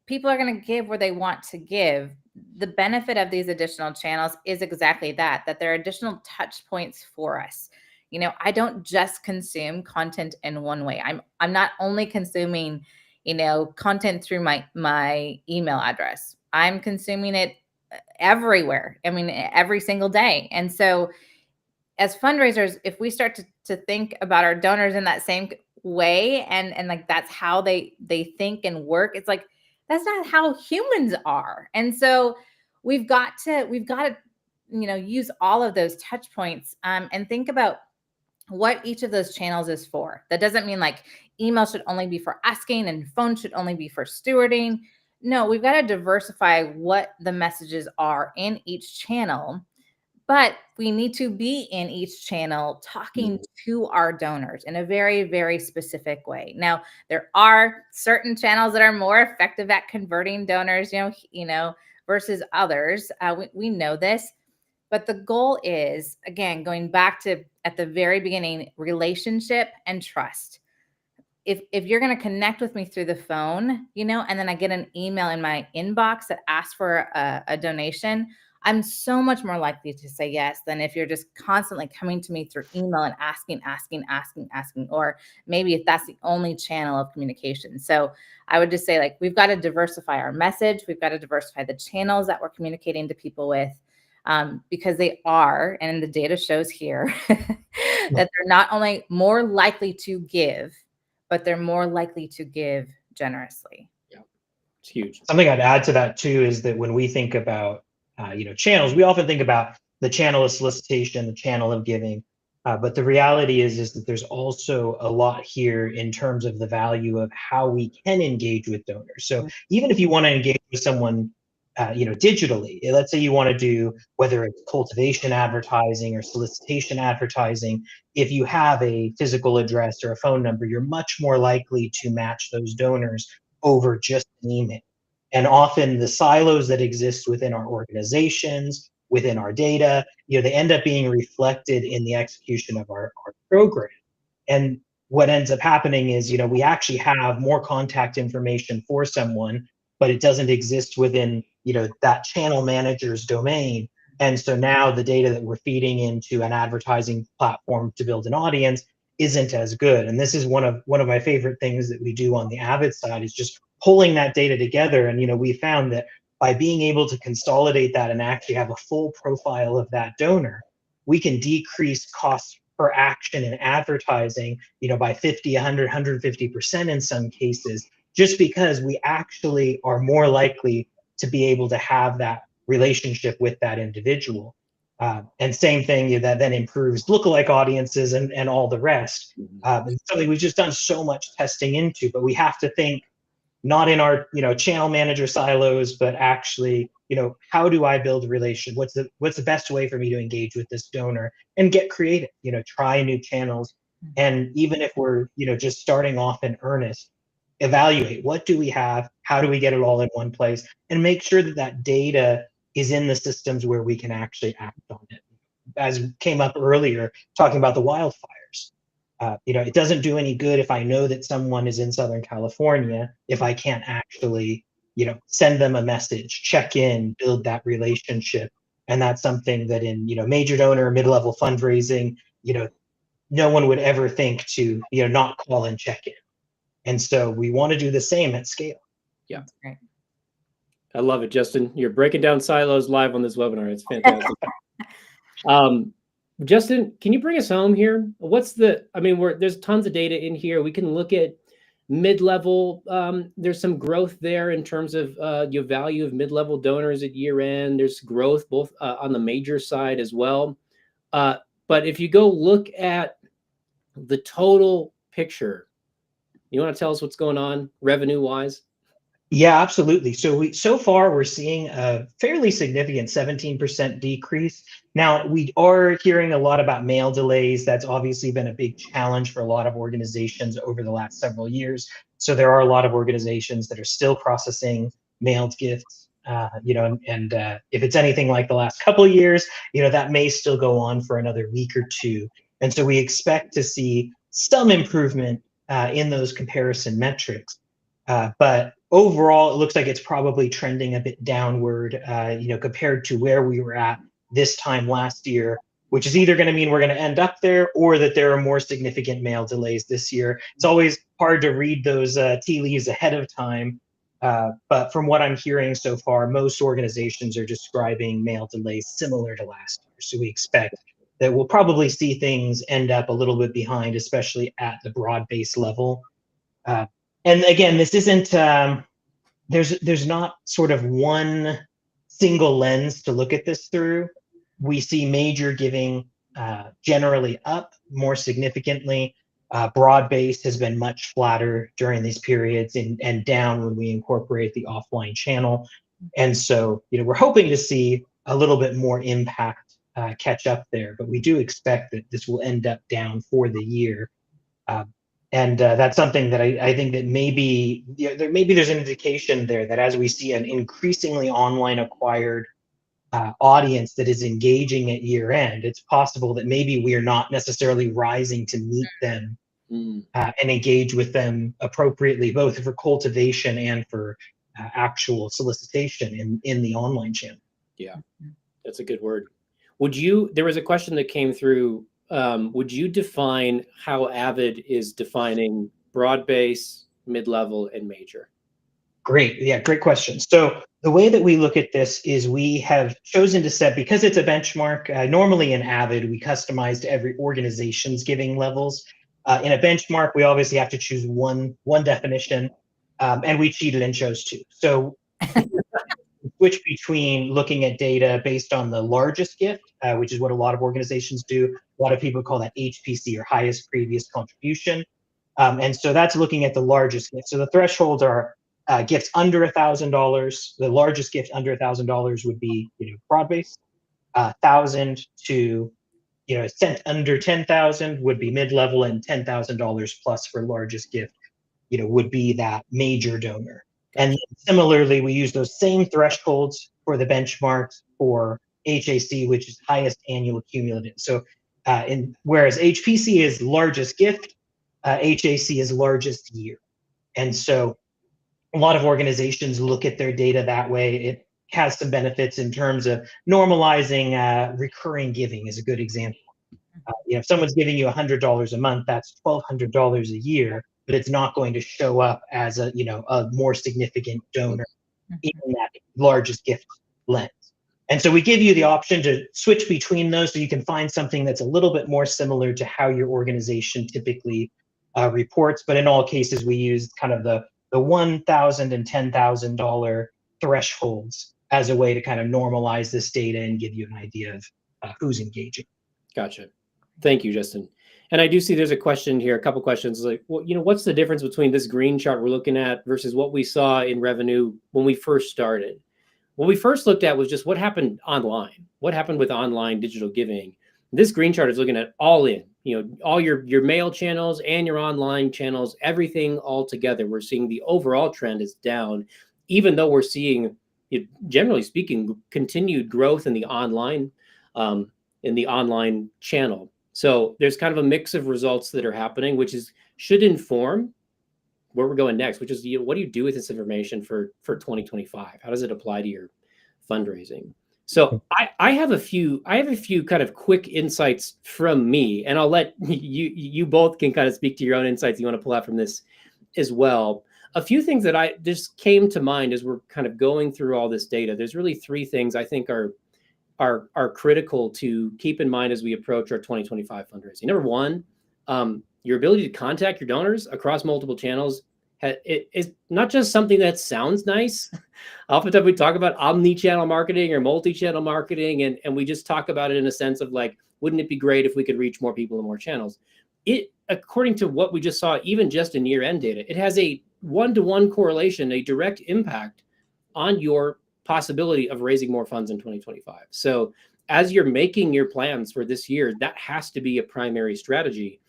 people are going to give where they want to give. The benefit of these additional channels is exactly that they're additional touch points for us. I don't just consume content in one way. I'm not only consuming, content through my email address. I'm consuming it everywhere. I mean, every single day. And so as fundraisers, if we start to think about our donors in that same way and like that's how they think and work, it's like that's not how humans are. And so we've got to use all of those touch points and think about what each of those channels is for. That doesn't mean like email should only be for asking and phone should only be for stewarding. No, we've got to diversify what the messages are in each channel, but we need to be in each channel talking to our donors in a very, very specific way. Now, there are certain channels that are more effective at converting donors, versus others. We know this. But the goal is, again, going back to at the very beginning, relationship and trust. If you're going to connect with me through the phone, and then I get an email in my inbox that asks for a donation, I'm so much more likely to say yes than if you're just constantly coming to me through email and asking, or maybe if that's the only channel of communication. So I would just say like, we've got to diversify our message. We've got to diversify the channels that we're communicating to people with. Because they are, and the data shows here that they're not only more likely to give, but they're more likely to give generously. Yeah, it's huge. Something I'd add to that too is that when we think about channels, we often think about the channel of solicitation, the channel of giving, but the reality is that there's also a lot here in terms of the value of how we can engage with donors. So even if you want to engage with someone digitally, let's say you want to do, whether it's cultivation advertising or solicitation advertising, if you have a physical address or a phone number, you're much more likely to match those donors over just an email. And often the silos that exist within our organizations, within our data, they end up being reflected in the execution of our program. And what ends up happening is, we actually have more contact information for someone, but it doesn't exist within that channel manager's domain. And so now the data that we're feeding into an advertising platform to build an audience isn't as good. And this is one of my favorite things that we do on the Avid side, is just pulling that data together. And we found that by being able to consolidate that and actually have a full profile of that donor, we can decrease costs per action in advertising, by 50, 100, 150% in some cases, just because we actually are more likely to be able to have that relationship with that individual. And same thing, that then improves lookalike audiences and all the rest. And something we've just done so much testing into, but we have to think not in our channel manager silos, but actually, how do I build a relation? What's the best way for me to engage with this donor and get creative? Try new channels. And even if we're just starting off in earnest, evaluate what do we have, how do we get it all in one place, and make sure that that data is in the systems where we can actually act on it. As came up earlier, talking about the wildfires. It doesn't do any good if I know that someone is in Southern California if I can't actually, send them a message, check in, build that relationship. And that's something that in, major donor, mid-level fundraising, no one would ever think to, not call and check in. And so we want to do the same at scale. Yeah. That's great. I love it, Justin. You're breaking down silos live on this webinar. It's fantastic. Justin, can you bring us home here? There's tons of data in here. We can look at mid-level. There's some growth there in terms of your value of mid-level donors at year end. There's growth both on the major side as well. But if you go look at the total picture, you want to tell us what's going on revenue-wise? Yeah, absolutely. So far we're seeing a fairly significant 17% decrease. Now, we are hearing a lot about mail delays. That's obviously been a big challenge for a lot of organizations over the last several years. So there are a lot of organizations that are still processing mailed gifts. And if it's anything like the last couple of years, that may still go on for another week or two. And so we expect to see some improvement in those comparison metrics. But overall, it looks like it's probably trending a bit downward, compared to where we were at this time last year, which is either going to mean we're going to end up there or that there are more significant mail delays this year. It's always hard to read those tea leaves ahead of time. But from what I'm hearing so far, most organizations are describing mail delays similar to last year. So we expect that we'll probably see things end up a little bit behind, especially at the broad-based level. And again, this isn't, there's not sort of one single lens to look at this through. We see major giving generally up more significantly. Broad-based has been much flatter during these periods and down when we incorporate the offline channel. And so, we're hoping to see a little bit more impact catch up there, but we do expect that this will end up down for the year. And that's something that I think that maybe there's an indication there that as we see an increasingly online acquired audience that is engaging at year end, it's possible that maybe we are not necessarily rising to meet them and engage with them appropriately, both for cultivation and for actual solicitation in the online channel. Yeah, that's a good word. There was a question that came through. Would you define how Avid is defining broad base, mid-level, and major? Great. Yeah, great question. So the way that we look at this is we have chosen to set, because it's a benchmark, normally in Avid, we customize to every organization's giving levels. In a benchmark, we obviously have to choose one definition, and we cheated and chose two. So switch between looking at data based on the largest gift, which is what a lot of organizations do. A lot of people call that HPC, or highest previous contribution. And so that's looking at the largest gift. So the thresholds are gifts under $1,000. The largest gift under $1,000 would be broad-based. 1,000 to cent under 10,000 would be mid-level, and $10,000 plus for largest gift would be that major donor. And similarly, we use those same thresholds for the benchmarks for HAC, which is highest annual cumulative. So whereas HPC is largest gift, HAC is largest year. And so a lot of organizations look at their data that way. has some benefits in terms of normalizing recurring giving is a good example. If someone's giving you $100 a month, that's $1,200 a year, but it's not going to show up as a more significant donor in that largest gift lens. And so we give you the option to switch between those so you can find something that's a little bit more similar to how your organization typically reports. But in all cases, we use kind of the $1,000 and $10,000 thresholds as a way to kind of normalize this data and give you an idea of who's engaging. Gotcha. Thank you, Justin. And I do see there's a question here, a couple questions like, well, what's the difference between this green chart we're looking at versus what we saw in revenue when we first started? What we first looked at was just what happened online, what happened with online digital giving. This green chart is looking at all in, all your mail channels and your online channels, everything all together. We're seeing the overall trend is down, even though we're seeing, generally speaking, continued growth in the online channel. So there's kind of a mix of results that are happening, which should inform where we're going next, which is what do you do with this information for 2025? How does it apply to your fundraising? So I have a few kind of quick insights from me, and I'll let you both can kind of speak to your own insights you want to pull out from this as well. A few things that I just came to mind as we're kind of going through all this data. There's really three things I think are critical to keep in mind as we approach our 2025 fundraising. Number one, your ability to contact your donors across multiple channels is not just something that sounds nice. Oftentimes we talk about omni-channel marketing or multi-channel marketing, and we just talk about it in a sense of like, wouldn't it be great if we could reach more people in more channels? According to what we just saw, even just in year-end data, it has a one-to-one correlation, a direct impact on your possibility of raising more funds in 2025. So as you're making your plans for this year, that has to be a primary strategy.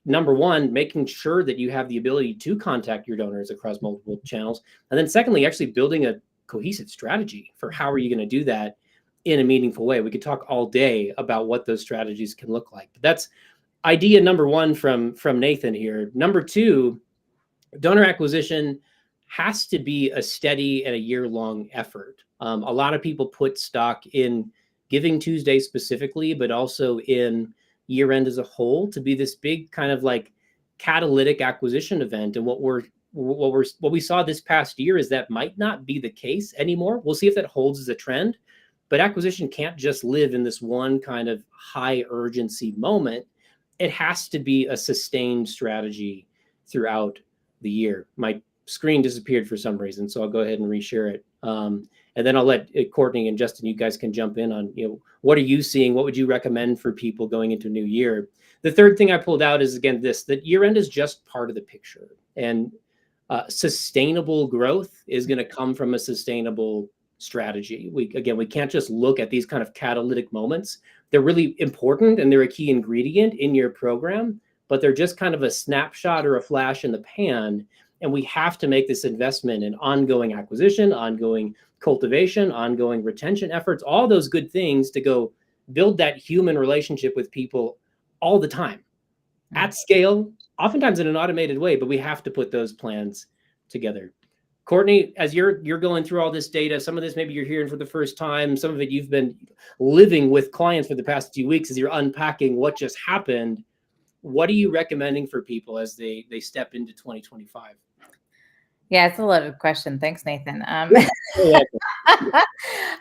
Number one, making sure that you have the ability to contact your donors across multiple channels. And then secondly, actually building a cohesive strategy for how are you going to do that in a meaningful way. We could talk all day about what those strategies can look like. But that's idea number one from Nathan here. Number two, donor acquisition has to be a steady and a year-long effort. A lot of people put stock in Giving Tuesday specifically, but also in year-end as a whole to be this big kind of like catalytic acquisition event. And what we saw this past year is that might not be the case anymore. We'll see if that holds as a trend, but acquisition can't just live in this one kind of high urgency moment. It has to be a sustained strategy throughout the year. My screen disappeared for some reason, so I'll go ahead and reshare it. And then I'll let Courtney and Justin, you guys can jump in on, what are you seeing? What would you recommend for people going into a new year? The third thing I pulled out is, again, that year end is just part of the picture. And sustainable growth is going to come from a sustainable strategy. We can't just look at these kind of catalytic moments. They're really important and they're a key ingredient in your program, but they're just kind of a snapshot or a flash in the pan. And we have to make this investment in ongoing acquisition, ongoing cultivation, ongoing retention efforts, all those good things to go build that human relationship with people all the time at scale, oftentimes in an automated way, but we have to put those plans together. Courtney, as you're going through all this data, some of this maybe you're hearing for the first time, some of it you've been living with clients for the past few weeks as you're unpacking what just happened. What are you recommending for people as they step into 2025? Yeah, it's a loaded question. Thanks, Nathan. I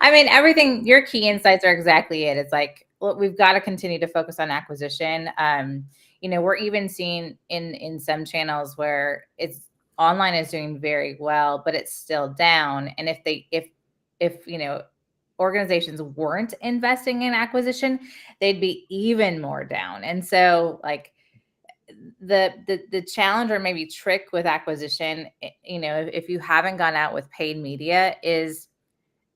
mean, everything, your key insights are exactly it. It's like, look, we've got to continue to focus on acquisition. We're even seeing in some channels where it's online is doing very well, but it's still down. And if organizations weren't investing in acquisition, they'd be even more down. And so like, the challenge or maybe trick with acquisition, if you haven't gone out with paid media, it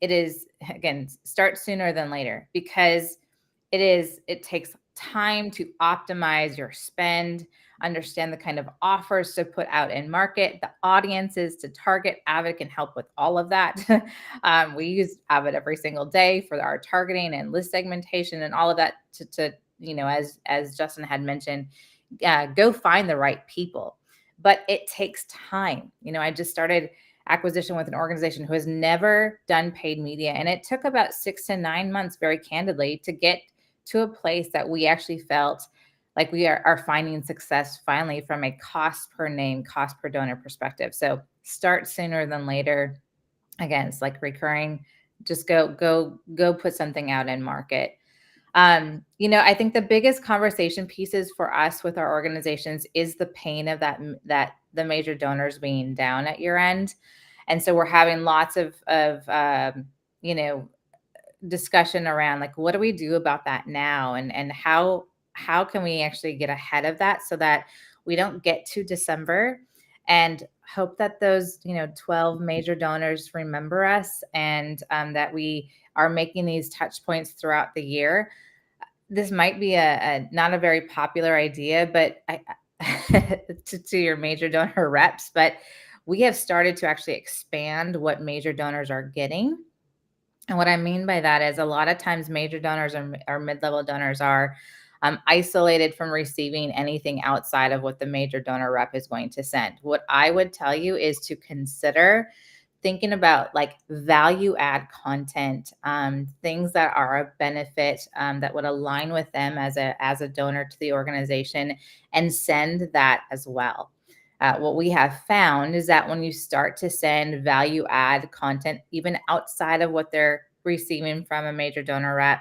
is again, start sooner than later, because it takes time to optimize your spend, understand the kind of offers to put out in market, the audiences to target. Avid can help with all of that. We use Avid every single day for our targeting and list segmentation and all of that to as Justin had mentioned, go find the right people. But it takes time. I just started acquisition with an organization who has never done paid media. And it took about 6 to 9 months, very candidly, to get to a place that we actually felt like we are finding success finally from a cost per name, cost per donor perspective. So start sooner than later. Again, it's like recurring. Just go put something out in market. I think the biggest conversation pieces for us with our organizations is the pain of that the major donors being down at year end. And so we're having lots of discussion around like, what do we do about that now? And how can we actually get ahead of that so that we don't get to December and hope that those 12 major donors remember us, and that we are making these touch points throughout the year. This might be a not a very popular idea, but to your major donor reps, but we have started to actually expand what major donors are getting. And what I mean by that is a lot of times major donors or mid-level donors are isolated from receiving anything outside of what the major donor rep is going to send. What I would tell you is to consider thinking about like value add content, things that are a benefit, that would align with them as a donor to the organization, and send that as well. What we have found is that when you start to send value add content, even outside of what they're receiving from a major donor rep,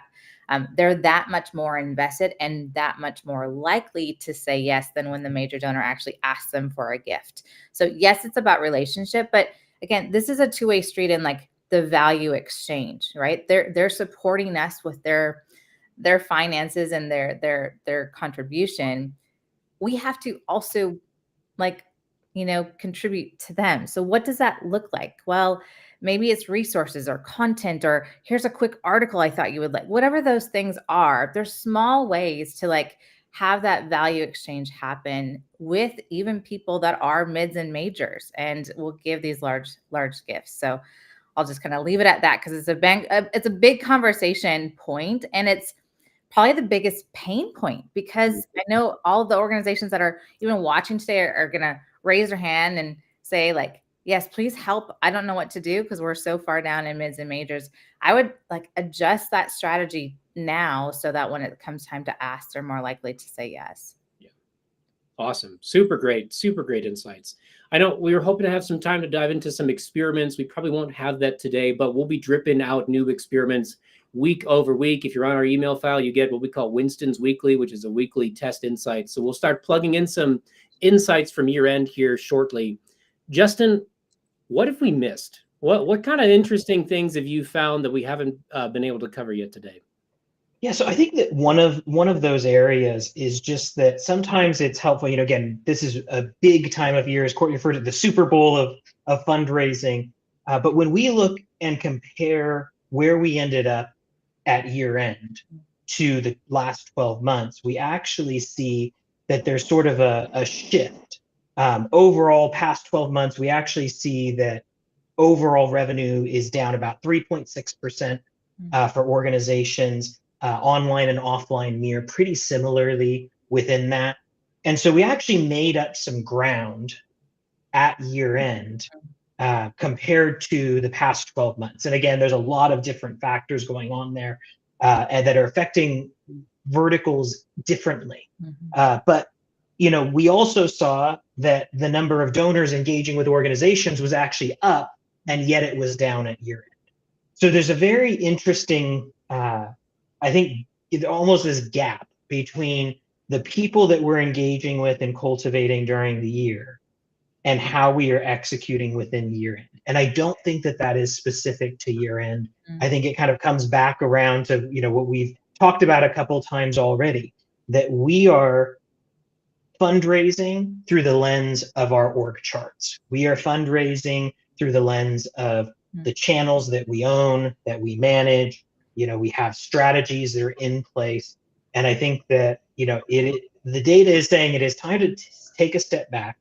they're that much more invested and that much more likely to say yes than when the major donor actually asks them for a gift. So yes, it's about relationship, but again, this is a two-way street in like the value exchange, right? They're supporting us with their finances and their contribution. We have to also contribute to them. So what does that look like? Well, maybe it's resources or content, or here's a quick article I thought you would like. Whatever those things are, there's small ways to like have that value exchange happen with even people that are mids and majors, and we'll give these large gifts. So I'll just kind of leave it at that, because it's a big conversation point, and it's probably the biggest pain point, because I know all of the organizations that are even watching today are going to raise their hand and say like, yes, please help. I don't know what to do because we're so far down in mids and majors. I would like adjust that strategy now so that when it comes time to ask, they're more likely to say yes. Yeah. Awesome. Super great insights. I know we were hoping to have some time to dive into some experiments. We probably won't have that today, but we'll be dripping out new experiments week over week. If you're on our email file, you get what we call Winston's Weekly, which is a weekly test insight. So we'll start plugging in some insights from year end here shortly. Justin, what have we missed? What kind of interesting things have you found that we haven't been able to cover yet today? Yeah, so I think that one of those areas is just that sometimes it's helpful. Again, this is a big time of year, as Courtney referred to, the Super Bowl of fundraising. But when we look and compare where we ended up at year end to the last 12 months, we actually see that there's sort of a shift. Overall, past 12 months, we actually see that overall revenue is down about 3.6% for organizations. Online and offline mirror pretty similarly within that. And so we actually made up some ground at year end compared to the past 12 months. And again, there's a lot of different factors going on there and that are affecting verticals differently. But we also saw that the number of donors engaging with organizations was actually up, and yet it was down at year end. So there's a very interesting, I think, almost this gap between the people that we're engaging with and cultivating during the year and how we are executing within year end. And I don't think that is specific to year end. I think it kind of comes back around to what we've talked about a couple times already, that we are fundraising through the lens of our org charts. We are fundraising through the lens of the channels that we own, that we manage. We have strategies that are in place. And I think that, the data is saying it is time to take a step back,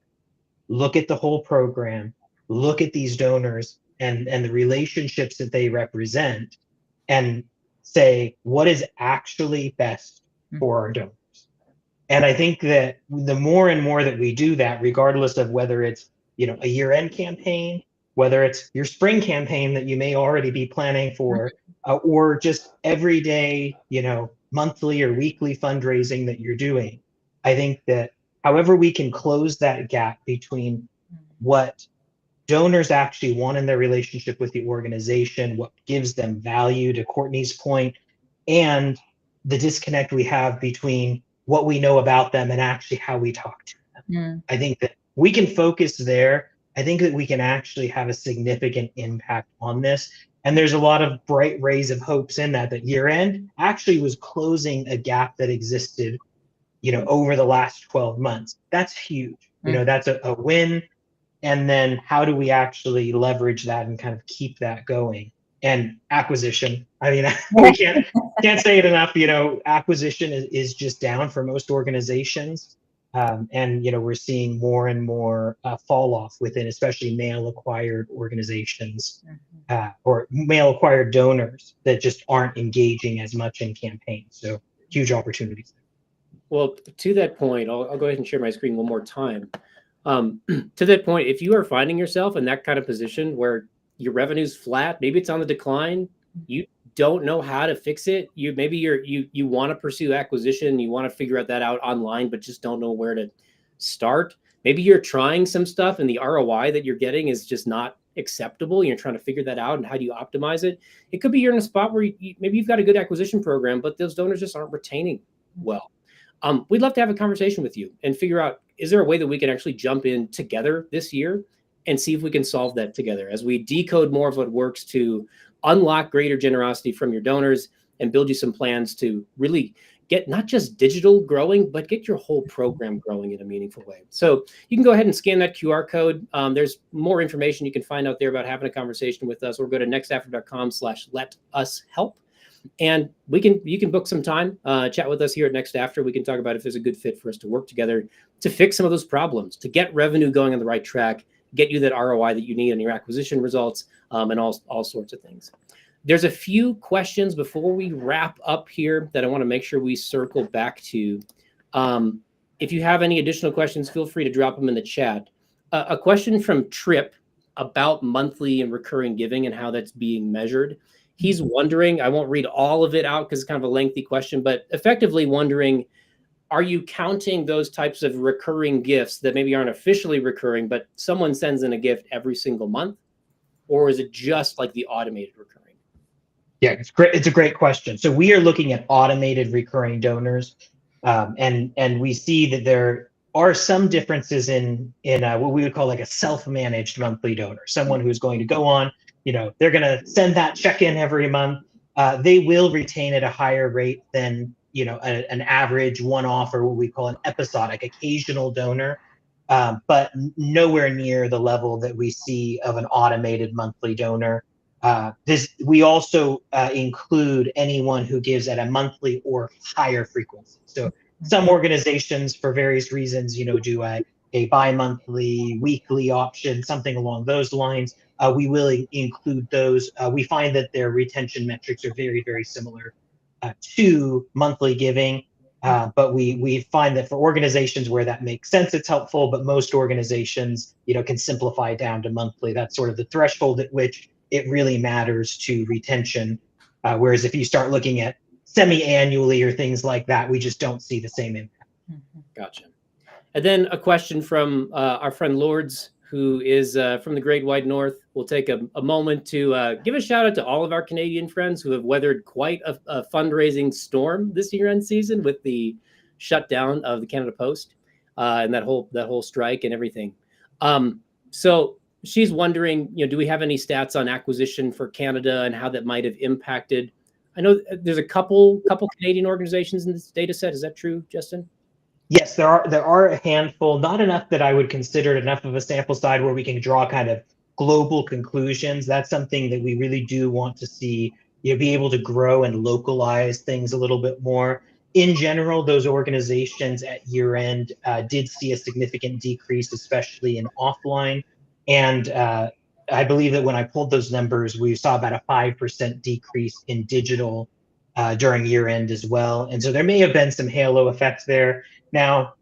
look at the whole program, look at these donors and the relationships that they represent, and say, what is actually best for our donors? And I think that the more and more that we do that, regardless of whether it's, a year-end campaign whether it's your spring campaign that you may already be planning for, or just everyday, monthly or weekly fundraising that you're doing. I think that however we can close that gap between what donors actually want in their relationship with the organization, what gives them value, to Courtney's point, and the disconnect we have between what we know about them and actually how we talk to them. I think that we can focus there. I think that we can actually have a significant impact on this. And there's a lot of bright rays of hopes in that year end actually was closing a gap that existed, over the last 12 months. That's huge. That's a win. And then how do we actually leverage that and kind of keep that going? And acquisition. I mean, we can't say it enough. Acquisition is just down for most organizations. And we're seeing more and more fall off within, especially male acquired organizations or male acquired donors that just aren't engaging as much in campaigns. So huge opportunities. Well, to that point, I'll go ahead and share my screen one more time. To that point, if you are finding yourself in that kind of position where your revenue's flat, maybe it's on the decline, you don't know how to fix it. You want to pursue acquisition, you want to figure that out online, but just don't know where to start. Maybe you're trying some stuff and the ROI that you're getting is just not acceptable. You're trying to figure that out and how do you optimize it? It could be you're in a spot where maybe you've got a good acquisition program, but those donors just aren't retaining well. We'd love to have a conversation with you and figure out, is there a way that we can actually jump in together this year and see if we can solve that together as we decode more of what works to unlock greater generosity from your donors and build you some plans to really get not just digital growing, but get your whole program growing in a meaningful way. So you can go ahead and scan that QR code. There's more information you can find out there about having a conversation with us, or go to nextafter.com/let-us-help. And you can book some time, chat with us here at Next After. We can talk about if there's a good fit for us to work together to fix some of those problems, to get revenue going on the right track, get you that ROI that you need on your acquisition results, and all sorts of things. There's a few questions before we wrap up here that I want to make sure we circle back to. If you have any additional questions, feel free to drop them in the chat. A question from Trip about monthly and recurring giving and how that's being measured. He's wondering, I won't read all of it out because it's kind of a lengthy question, but effectively wondering, are you counting those types of recurring gifts that maybe aren't officially recurring, but someone sends in a gift every single month? Or is it just like the automated recurring? Yeah, it's great. It's a great question. So we are looking at automated recurring donors, and we see that there are some differences in what we would call like a self-managed monthly donor, someone who's going to go on, they're going to send that check in every month. They will retain at a higher rate than an average one-off, or what we call an episodic, occasional donor, but nowhere near the level that we see of an automated monthly donor. We also include anyone who gives at a monthly or higher frequency. So some organizations, for various reasons, do a bi-monthly, weekly option, something along those lines. We will include those. We find that their retention metrics are very, very similar to monthly giving. But we find that for organizations where that makes sense, it's helpful. But most organizations, can simplify down to monthly. That's sort of the threshold at which it really matters to retention. Whereas if you start looking at semi-annually or things like that, we just don't see the same impact. Gotcha. And then a question from our friend Lourdes, who is from the Great White North. We'll take a moment to give a shout out to all of our Canadian friends who have weathered quite a fundraising storm this year-end season with the shutdown of the Canada Post and that whole strike and everything. So she's wondering, do we have any stats on acquisition for Canada and how that might have impacted? I know there's a couple Canadian organizations in this data set. Is that true, Justin? Yes, there are a handful, not enough that I would consider it enough of a sample size where we can draw kind of global conclusions. That's something that we really do want to see, be able to grow and localize things a little bit more. In general, those organizations at year end did see a significant decrease, especially in offline. And I believe that when I pulled those numbers, we saw about a 5% decrease in digital during year end as well. And so there may have been some halo effects there. Now,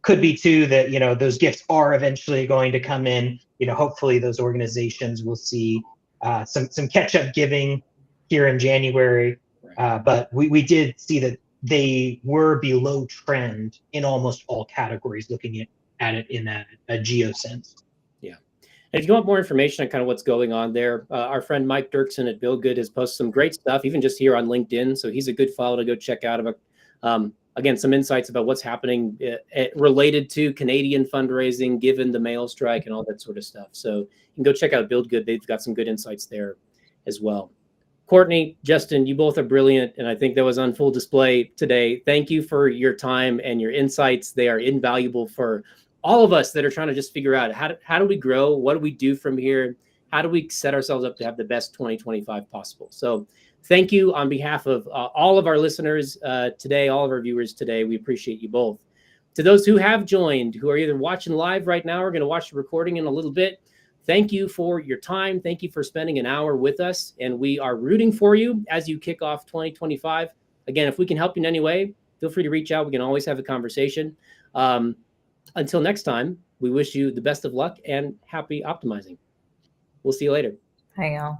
could be too that, you know, those gifts are eventually going to come in. You know, hopefully those organizations will see some catch-up giving here in January. But we did see that they were below trend in almost all categories, looking at it in a geo sense. Yeah. And if you want more information on kind of what's going on there, our friend Mike Dirksen at Build Good has posted some great stuff, even just here on LinkedIn. So he's a good follow to go check out about, again, some insights about what's happening related to Canadian fundraising, given the mail strike and all that sort of stuff. So you can go check out Build Good. They've got some good insights there as well. Courtney, Justin, you both are brilliant, and I think that was on full display today. Thank you for your time and your insights. They are invaluable for all of us that are trying to just figure out how do we grow? What do we do from here? How do we set ourselves up to have the best 2025 possible? So thank you on behalf of all of our listeners today, all of our viewers today. We appreciate you both. To those who have joined, who are either watching live right now or going to watch the recording in a little bit, thank you for your time. Thank you for spending an hour with us. And we are rooting for you as you kick off 2025. Again, if we can help you in any way, feel free to reach out. We can always have a conversation. Until next time, we wish you the best of luck and happy optimizing. We'll see you later. Hi, y'all.